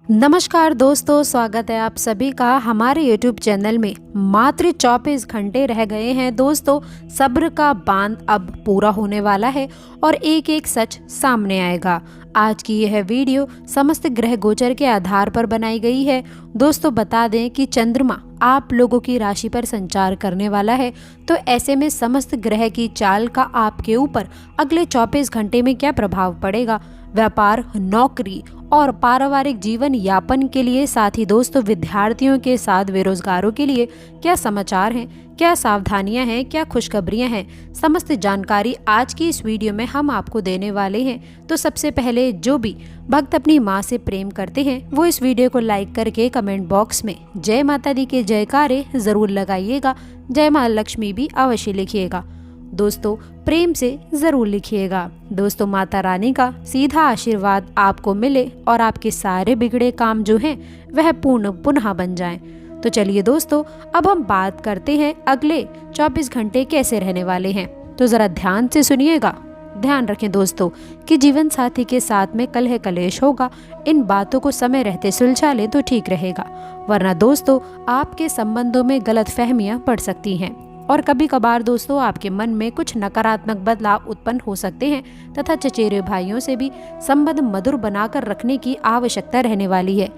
नमस्कार दोस्तों, स्वागत है आप सभी का हमारे YouTube चैनल में। मात्र 24 घंटे रह गए हैं दोस्तों, सब्र का बांध अब पूरा होने वाला है और एक एक सच सामने आएगा। आज की यह वीडियो समस्त ग्रह गोचर के आधार पर बनाई गई है। दोस्तों बता दें कि चंद्रमा आप लोगों की राशि पर संचार करने वाला है, तो ऐसे में समस्त ग्रह की चाल का आपके ऊपर अगले 24 घंटे में क्या प्रभाव पड़ेगा। व्यापार, नौकरी और पारिवारिक जीवन यापन के लिए, साथ ही दोस्तों विद्यार्थियों के साथ बेरोजगारों के लिए क्या समाचार हैं, क्या सावधानियां हैं, क्या खुशखबरियां हैं, समस्त जानकारी आज की इस वीडियो में हम आपको देने वाले हैं। तो सबसे पहले जो भी भक्त अपनी माँ से प्रेम करते हैं वो इस वीडियो को लाइक करके कमेंट बॉक्स में जय माता दी के जयकारे जरूर लगाइएगा। जय माँ लक्ष्मी भी अवश्य लिखिएगा। दोस्तों प्रेम से जरूर लिखिएगा। दोस्तों माता रानी का सीधा आशीर्वाद आपको मिले और आपके सारे बिगड़े काम जो हैं वह पुनः बन जाएं। तो चलिए दोस्तों, अब हम बात करते हैं अगले 24 घंटे कैसे रहने वाले हैं। तो जरा ध्यान से सुनिएगा। ध्यान रखें दोस्तों कि जीवन साथी के साथ में कलह कलेश होगा। इन बातों को समय रहते सुलझा ले तो ठीक रहेगा, वरना दोस्तों आपके संबंधों में गलत फहमियां बढ़ सकती हैं और कभी कभार दोस्तों आपके मन में कुछ नकारात्मक बदलाव उत्पन्न हो सकते हैं तथा चचेरे भाइयों से भी संबंध मधुर बनाकर रखने की आवश्यकता रहने वाली है।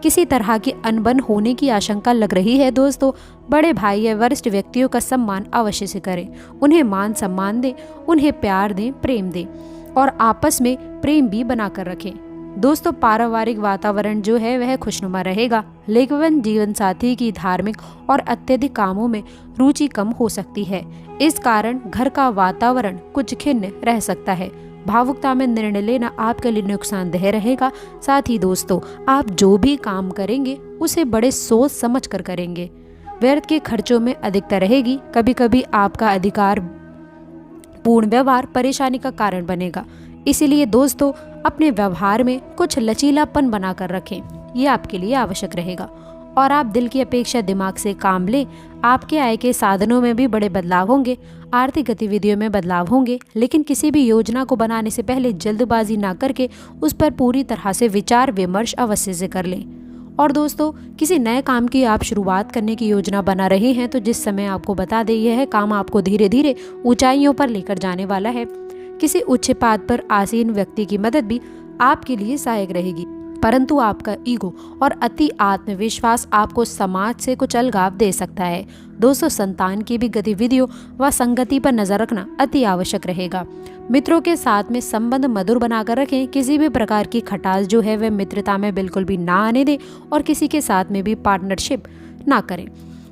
किसी तरह की अनबन होने की आशंका लग रही है दोस्तों। बड़े भाई या वरिष्ठ व्यक्तियों का सम्मान अवश्य से करें, उन्हें मान सम्मान दें, उन्हें प्यार दें, प्रेम दें और आपस में प्रेम भी बनाकर रखें। दोस्तों पारिवारिक वातावरण जो है वह खुशनुमा रहेगा, लेकिन जीवन साथी की धार्मिक और अत्यधिक कामों में रुचि कम हो सकती है। इस कारण घर का वातावरण कुछ खिन्न रह सकता है। भावुकता में निर्णय लेना आपके लिए नुकसानदेह रहेगा। साथ ही दोस्तों आप जो भी काम करेंगे उसे बड़े सोच समझ कर करेंगे। व्यर्थ के खर्चों में अधिकता रहेगी। कभी कभी आपका अधिकार पूर्ण व्यवहार परेशानी का कारण बनेगा। इसीलिए दोस्तों अपने व्यवहार में कुछ लचीलापन बनाकर रखें, ये आपके लिए आवश्यक रहेगा। और आप दिल की अपेक्षा दिमाग से काम लें। आपके आय के साधनों में भी बड़े बदलाव होंगे, आर्थिक गतिविधियों में बदलाव होंगे, लेकिन किसी भी योजना को बनाने से पहले जल्दबाजी ना करके उस पर पूरी तरह से विचार विमर्श अवश्य से कर लें। और दोस्तों किसी नए काम की आप शुरुआत करने की योजना बना रहे हैं तो जिस समय आपको बता दें यह काम आपको धीरे धीरे ऊंचाइयों पर लेकर जाने वाला है। किसी उच्च पद पर आसीन व्यक्ति की मदद भी आपके लिए सहायक रहेगी, परंतु आपका ईगो और अति आत्मविश्वास आपको समाज से कुछ अलगाव दे सकता है। दोस्तों संतान की भी गतिविधियों व संगति पर नजर रखना अति आवश्यक रहेगा। मित्रों के साथ में संबंध मधुर बनाकर रखें। किसी भी प्रकार की खटास जो है वह मित्रता में बिल्कुल भी ना आने दें और किसी के साथ में भी पार्टनरशिप ना करें।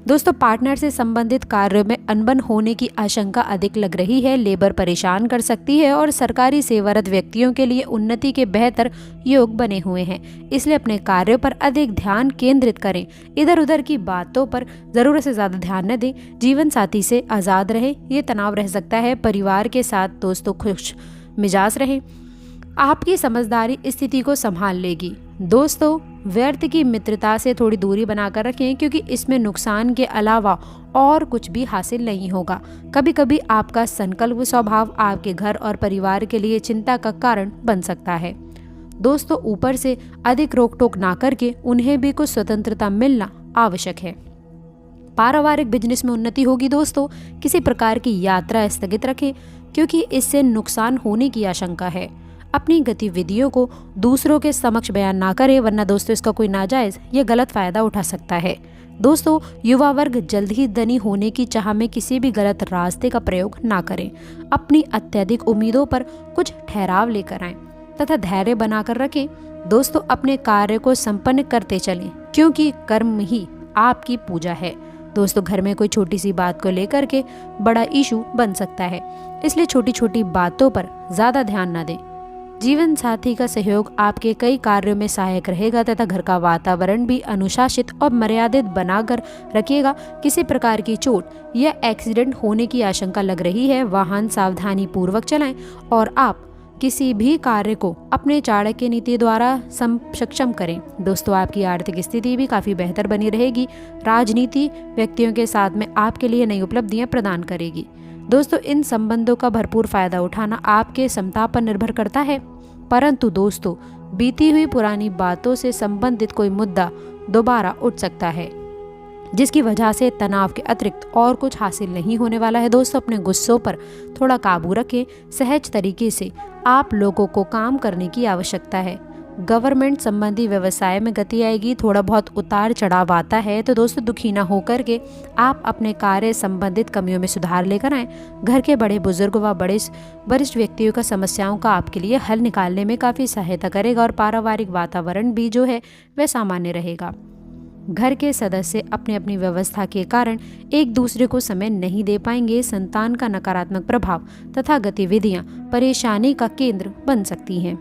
दोस्तों पार्टनर से संबंधित कार्यों में अनबन होने की आशंका अधिक लग रही है। लेबर परेशान कर सकती है और सरकारी सेवारत व्यक्तियों के लिए उन्नति के बेहतर योग बने हुए हैं। इसलिए अपने कार्यों पर अधिक ध्यान केंद्रित करें। इधर उधर की बातों पर जरूरत से ज्यादा ध्यान न दें। जीवन साथी से आज़ाद रहें, ये तनाव रह सकता है। परिवार के साथ दोस्तों खुश मिजाज रहें। आपकी समझदारी स्थिति को संभाल लेगी। दोस्तों व्यर्थ की मित्रता से थोड़ी दूरी बनाकर रखें, क्योंकि इसमें नुकसान के अलावा और कुछ भी हासिल नहीं होगा। कभी कभी आपका संकल्प स्वभाव आपके घर और परिवार के लिए चिंता का कारण बन सकता है। दोस्तों ऊपर से अधिक रोक टोक ना करके उन्हें भी कुछ स्वतंत्रता मिलना आवश्यक है। पारिवारिक बिजनेस में उन्नति होगी। दोस्तों किसी प्रकार की यात्रा स्थगित रखें, क्योंकि इससे नुकसान होने की आशंका है। अपनी गतिविधियों को दूसरों के समक्ष बयान ना करें, वरना दोस्तों इसका कोई नाजायज या गलत फायदा उठा सकता है। दोस्तों युवा वर्ग जल्द ही धनी होने की चाह में किसी भी गलत रास्ते का प्रयोग ना करें। अपनी अत्यधिक उम्मीदों पर कुछ ठहराव लेकर आएं तथा धैर्य बनाकर रखें। दोस्तों अपने कार्य को संपन्न करते चलें, क्योंकि कर्म ही आपकी पूजा है। दोस्तों घर में कोई छोटी सी बात को लेकर के बड़ा इशू बन सकता है, इसलिए छोटी छोटी बातों पर ज्यादा ध्यान न दें। जीवन साथी का सहयोग आपके कई कार्यों में सहायक रहेगा तथा घर का वातावरण भी अनुशासित और मर्यादित बनाकर रखिएगा। किसी प्रकार की चोट या एक्सीडेंट होने की आशंका लग रही है। वाहन सावधानी पूर्वक चलाएं और आप किसी भी कार्य को अपने चाणक्य नीति द्वारा सक्षम करें। दोस्तों आपकी आर्थिक स्थिति भी काफ़ी बेहतर बनी रहेगी। राजनीति व्यक्तियों के साथ में आपके लिए नई उपलब्धियां प्रदान करेगी। दोस्तों इन संबंधों का भरपूर फायदा उठाना आपके क्षमता पर निर्भर करता है। परंतु दोस्तों बीती हुई पुरानी बातों से संबंधित कोई मुद्दा दोबारा उठ सकता है, जिसकी वजह से तनाव के अतिरिक्त और कुछ हासिल नहीं होने वाला है। दोस्तों अपने गुस्सों पर थोड़ा काबू रखें। सहज तरीके से आप लोगों को काम करने की आवश्यकता है। गवर्नमेंट संबंधी व्यवसाय में गति आएगी। थोड़ा बहुत उतार चढ़ाव आता है, तो दोस्तों दुखी ना होकर के आप अपने कार्य संबंधित कमियों में सुधार लेकर आएँ। घर के बड़े बुजुर्ग व बड़े वरिष्ठ व्यक्तियों का समस्याओं का आपके लिए हल निकालने में काफ़ी सहायता करेगा और पारिवारिक वातावरण भी जो है वह सामान्य रहेगा। घर के सदस्य अपनी अपनी व्यवस्था के कारण एक दूसरे को समय नहीं दे पाएंगे। संतान का नकारात्मक प्रभाव तथा गतिविधियां परेशानी का केंद्र बन सकती हैं,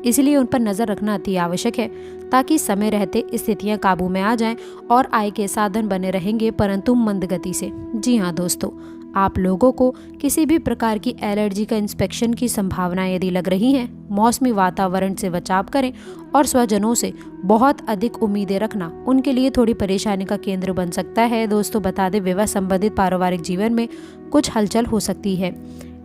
इसलिए उन पर नज़र रखना अति आवश्यक है ताकि समय रहते स्थितियां काबू में आ जाएं और आय के साधन बने रहेंगे, परंतु मंद गति से। जी हाँ दोस्तों, आप लोगों को किसी भी प्रकार की एलर्जी का इंस्पेक्शन की संभावना यदि लग रही है, मौसमी वातावरण से बचाव करें और स्वजनों से बहुत अधिक उम्मीदें रखना उनके लिए थोड़ी परेशानी का केंद्र बन सकता है। दोस्तों बता दें, विवाह संबंधित पारिवारिक जीवन में कुछ हलचल हो सकती है,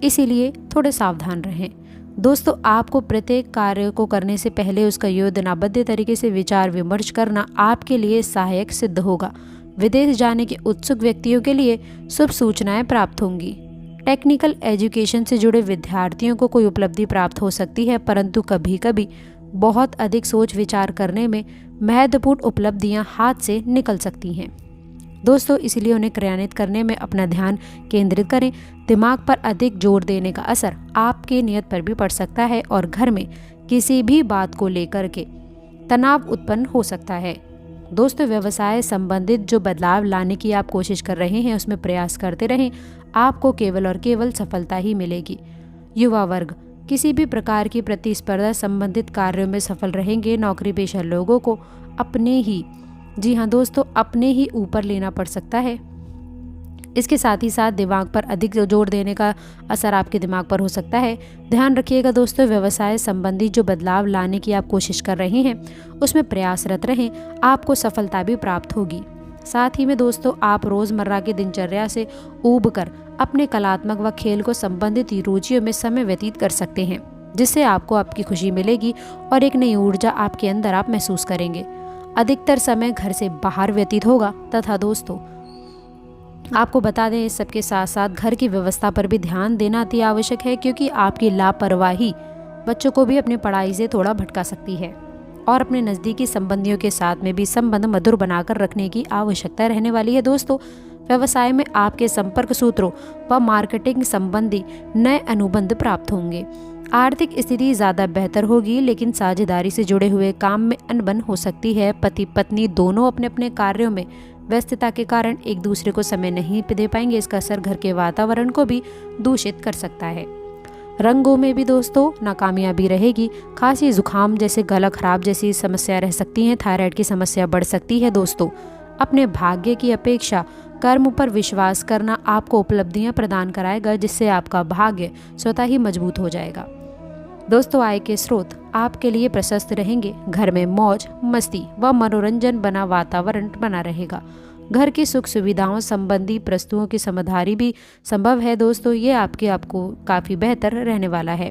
इसीलिए थोड़े सावधान रहें। दोस्तों आपको प्रत्येक कार्य को करने से पहले उसका योजनाबद्ध तरीके से विचार विमर्श करना आपके लिए सहायक सिद्ध होगा। विदेश जाने के उत्सुक व्यक्तियों के लिए शुभ सूचनाएं प्राप्त होंगी। टेक्निकल एजुकेशन से जुड़े विद्यार्थियों को कोई उपलब्धि प्राप्त हो सकती है, परंतु कभी कभी बहुत अधिक सोच विचार करने में महत्वपूर्ण उपलब्धियां हाथ से निकल सकती हैं। दोस्तों इसलिए उन्हें क्रियान्वित करने में अपना ध्यान केंद्रित करें। दिमाग पर अधिक जोर देने का असर आपके नियत पर भी पड़ सकता है और घर में किसी भी बात को लेकर के तनाव उत्पन्न हो सकता है। दोस्तों व्यवसाय संबंधित जो बदलाव लाने की आप कोशिश कर रहे हैं उसमें प्रयास करते रहें, आपको केवल और केवल सफलता ही मिलेगी। युवा वर्ग किसी भी प्रकार की प्रतिस्पर्धा संबंधित कार्यों में सफल रहेंगे। नौकरी पेशा लोगों को अपने ही, जी हाँ दोस्तों, अपने ही ऊपर लेना पड़ सकता है। इसके साथ ही साथ दिमाग पर अधिक जोर देने का असर आपके दिमाग पर हो सकता है। ध्यान रखिएगा दोस्तों, व्यवसाय संबंधी जो बदलाव लाने की आप कोशिश कर रहे हैं उसमें प्रयासरत रहें, आपको सफलता भी प्राप्त होगी। साथ ही में दोस्तों आप रोज़मर्रा की दिनचर्या से ऊब कर अपने कलात्मक व खेल को संबंधित रुचियों में समय व्यतीत कर सकते हैं, जिससे आपको आपकी खुशी मिलेगी और एक नई ऊर्जा आपके अंदर आप महसूस करेंगे। अधिकतर समय घर से बाहर व्यतीत होगा तथा दोस्तों आपको बता दें, इस सबके साथ साथ घर की व्यवस्था पर भी ध्यान देना अति आवश्यक है, क्योंकि आपकी लापरवाही बच्चों को भी अपनी पढ़ाई से थोड़ा भटका सकती है और अपने नज़दीकी संबंधियों के साथ में भी संबंध मधुर बनाकर रखने की आवश्यकता रहने वाली है। दोस्तों व्यवसाय में आपके संपर्क सूत्रों व मार्केटिंग संबंधी नए अनुबंध प्राप्त होंगे। आर्थिक स्थिति ज़्यादा बेहतर होगी, लेकिन साझेदारी से जुड़े हुए काम में अनबन हो सकती है। पति पत्नी दोनों अपने अपने कार्यों में व्यस्तता के कारण एक दूसरे को समय नहीं दे पाएंगे। इसका असर घर के वातावरण को भी दूषित कर सकता है। रंगों में भी दोस्तों नाकामयाबी रहेगी। खांसी जुकाम जैसे गला खराब जैसी समस्या रह सकती हैं। थायराइड की समस्या बढ़ सकती है। दोस्तों अपने भाग्य की अपेक्षा कर्म पर विश्वास करना आपको उपलब्धियां प्रदान कराएगा, जिससे आपका भाग्य स्वतः ही मजबूत हो जाएगा। दोस्तों आय के स्रोत आपके लिए प्रशस्त रहेंगे। घर में मौज मस्ती व मनोरंजन बना वातावरण बना रहेगा। घर की सुख सुविधाओं संबंधी प्रस्तुओं की समझदारी भी संभव है। दोस्तों ये आपको काफ़ी बेहतर रहने वाला है।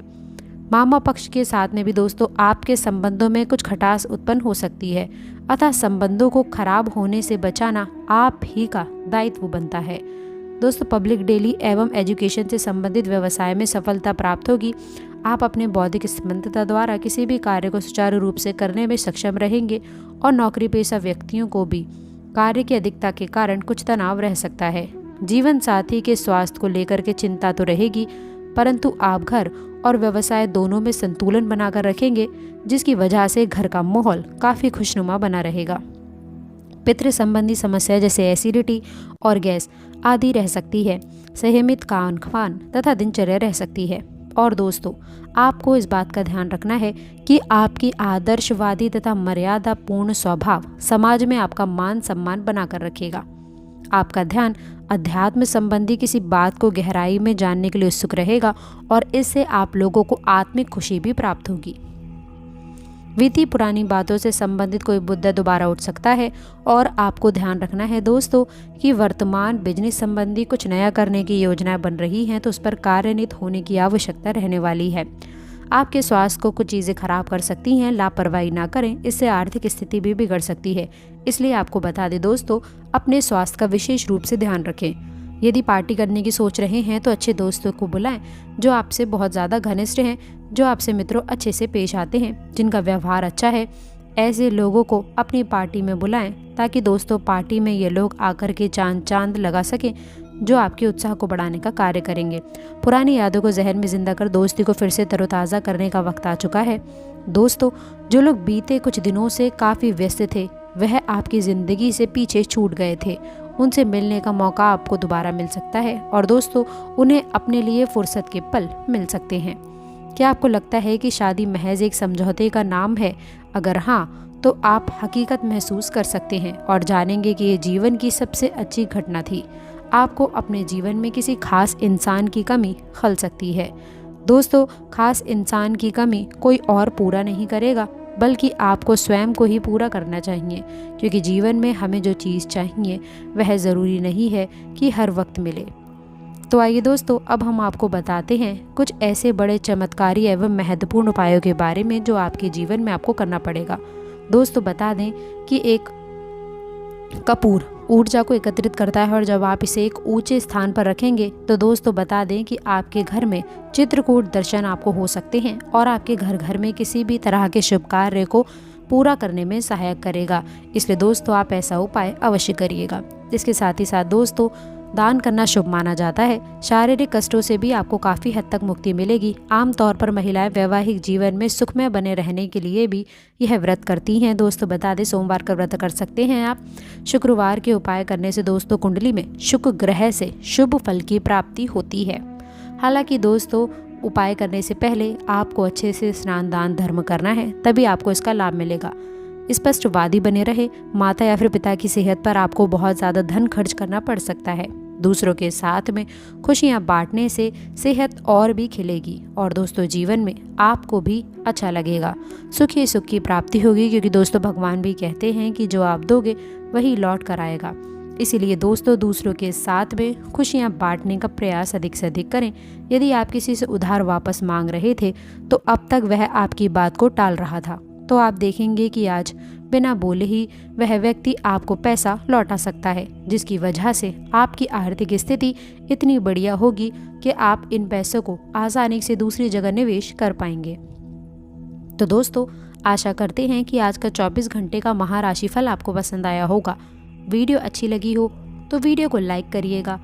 मामा पक्ष के साथ में भी दोस्तों आपके संबंधों में कुछ खटास उत्पन्न हो सकती है, अतः संबंधों को खराब होने से बचाना आप ही का दायित्व बनता है। दोस्तों पब्लिक डेली एवं एजुकेशन से संबंधित व्यवसाय में सफलता प्राप्त होगी। आप अपने बौद्धिक समर्थता द्वारा किसी भी कार्य को सुचारू रूप से करने में सक्षम रहेंगे और नौकरी पेशा व्यक्तियों को भी कार्य की अधिकता के कारण कुछ तनाव रह सकता है। जीवन साथी के स्वास्थ्य को लेकर के चिंता तो रहेगी, परंतु आप घर और व्यवसाय दोनों में संतुलन बनाकर रखेंगे, जिसकी वजह से घर का माहौल काफ़ी खुशनुमा बना रहेगा। पितृ संबंधी समस्या जैसे एसिडिटी और गैस आदि रह सकती है। संयमित खान-पान तथा दिनचर्या रह सकती है। और दोस्तों आपको इस बात का ध्यान रखना है कि आपकी आदर्शवादी तथा मर्यादापूर्ण स्वभाव समाज में आपका मान सम्मान बनाकर रखेगा। आपका ध्यान अध्यात्म संबंधी किसी बात को गहराई में जानने के लिए उत्सुक रहेगा और इससे आप लोगों को आत्मिक खुशी भी प्राप्त होगी। बीती पुरानी बातों से संबंधित कोई मुद्दा दोबारा उठ सकता है और आपको ध्यान रखना है दोस्तों कि वर्तमान बिजनेस संबंधी कुछ नया करने की योजनाएं बन रही हैं, तो उस पर कार्यान्वित होने की आवश्यकता रहने वाली है। आपके स्वास्थ्य को कुछ चीज़ें खराब कर सकती हैं। लापरवाही ना करें, इससे आर्थिक स्थिति भी बिगड़ सकती है। इसलिए आपको बता दें दोस्तों, अपने स्वास्थ्य का विशेष रूप से ध्यान रखें। यदि पार्टी करने की सोच रहे हैं तो अच्छे दोस्तों को बुलाएं जो आपसे बहुत ज़्यादा घनिष्ठ हैं, जो आपसे मित्रों अच्छे से पेश आते हैं, जिनका व्यवहार अच्छा है। ऐसे लोगों को अपनी पार्टी में बुलाएं ताकि दोस्तों पार्टी में ये लोग आकर के चांद लगा सकें, जो आपके उत्साह को बढ़ाने का कार्य करेंगे। पुरानी यादों को जहन में जिंदा कर दोस्ती को फिर से तरोताज़ा करने का वक्त आ चुका है। दोस्तों, जो लोग बीते कुछ दिनों से काफ़ी व्यस्त थे, वह आपकी ज़िंदगी से पीछे छूट गए थे, उनसे मिलने का मौका आपको दोबारा मिल सकता है और दोस्तों उन्हें अपने लिए फुर्सत के पल मिल सकते हैं। क्या आपको लगता है कि शादी महज एक समझौते का नाम है? अगर हाँ, तो आप हकीकत महसूस कर सकते हैं और जानेंगे कि ये जीवन की सबसे अच्छी घटना थी। आपको अपने जीवन में किसी खास इंसान की कमी खल सकती है। दोस्तों, खास इंसान की कमी कोई और पूरा नहीं करेगा, बल्कि आपको स्वयं को ही पूरा करना चाहिए, क्योंकि जीवन में हमें जो चीज़ चाहिए वह ज़रूरी नहीं है कि हर वक्त मिले। तो आइए दोस्तों, अब हम आपको बताते हैं कुछ ऐसे बड़े चमत्कारी एवं महत्वपूर्ण उपायों के बारे में जो आपके जीवन में आपको करना पड़ेगा। दोस्तों, बता दें कि एक कपूर ऊर्जा को एकत्रित करता है और जब आप इसे एक ऊंचे स्थान पर रखेंगे तो दोस्तों बता दें कि आपके घर में चित्रकूट दर्शन आपको हो सकते हैं और आपके घर में किसी भी तरह के शुभ कार्य को पूरा करने में सहायक करेगा। इसलिए दोस्तों आप ऐसा उपाय अवश्य करिएगा। इसके साथ ही साथ दोस्तों, दान करना शुभ माना जाता है। शारीरिक कष्टों से भी आपको काफ़ी हद तक मुक्ति मिलेगी। आमतौर पर महिलाएं वैवाहिक जीवन में सुखमय बने रहने के लिए भी यह व्रत करती हैं। दोस्तों बता दें, सोमवार का व्रत कर सकते हैं आप। शुक्रवार के उपाय करने से दोस्तों कुंडली में शुक्र ग्रह से शुभ फल की प्राप्ति होती है। हालांकि दोस्तों, उपाय करने से पहले आपको अच्छे से स्नान दान धर्म करना है, तभी आपको इसका लाभ मिलेगा। स्पष्टवादी बने रहे। माता या फिर पिता की सेहत पर आपको बहुत ज़्यादा धन खर्च करना पड़ सकता है। दूसरों के साथ में खुशियां बांटने से सेहत और भी खिलेगी और दोस्तों जीवन में आपको भी अच्छा लगेगा। सुख ही सुख की प्राप्ति होगी, क्योंकि दोस्तों भगवान भी कहते हैं कि जो आप दोगे वही लौट कर आएगा। इसीलिए दोस्तों दूसरों के साथ में खुशियां बांटने का प्रयास अधिक से अधिक करें। यदि आप किसी से उधार वापस मांग रहे थे तो अब तक वह आपकी बात को टाल रहा था, तो आप देखेंगे कि आज बिना बोले ही वह व्यक्ति आपको पैसा लौटा सकता है, जिसकी वजह से आपकी आर्थिक स्थिति इतनी बढ़िया होगी कि आप इन पैसों को आसानी से दूसरी जगह निवेश कर पाएंगे। तो दोस्तों आशा करते हैं कि आज का 24 घंटे का महाराशि फल आपको पसंद आया होगा। वीडियो अच्छी लगी हो तो वीडियो को लाइक करिएगा,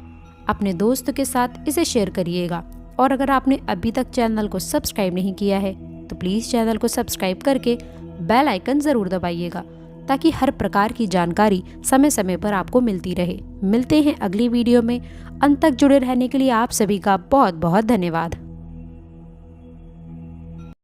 अपने दोस्तों के साथ इसे शेयर करिएगा और अगर आपने अभी तक चैनल को सब्सक्राइब नहीं किया है तो प्लीज़ चैनल को सब्सक्राइब करके बेल आइकन ज़रूर दबाइएगा, ताकि हर प्रकार की जानकारी समय समय पर आपको मिलती रहे। मिलते हैं अगली वीडियो में। अंत तक जुड़े रहने के लिए आप सभी का बहुत बहुत धन्यवाद।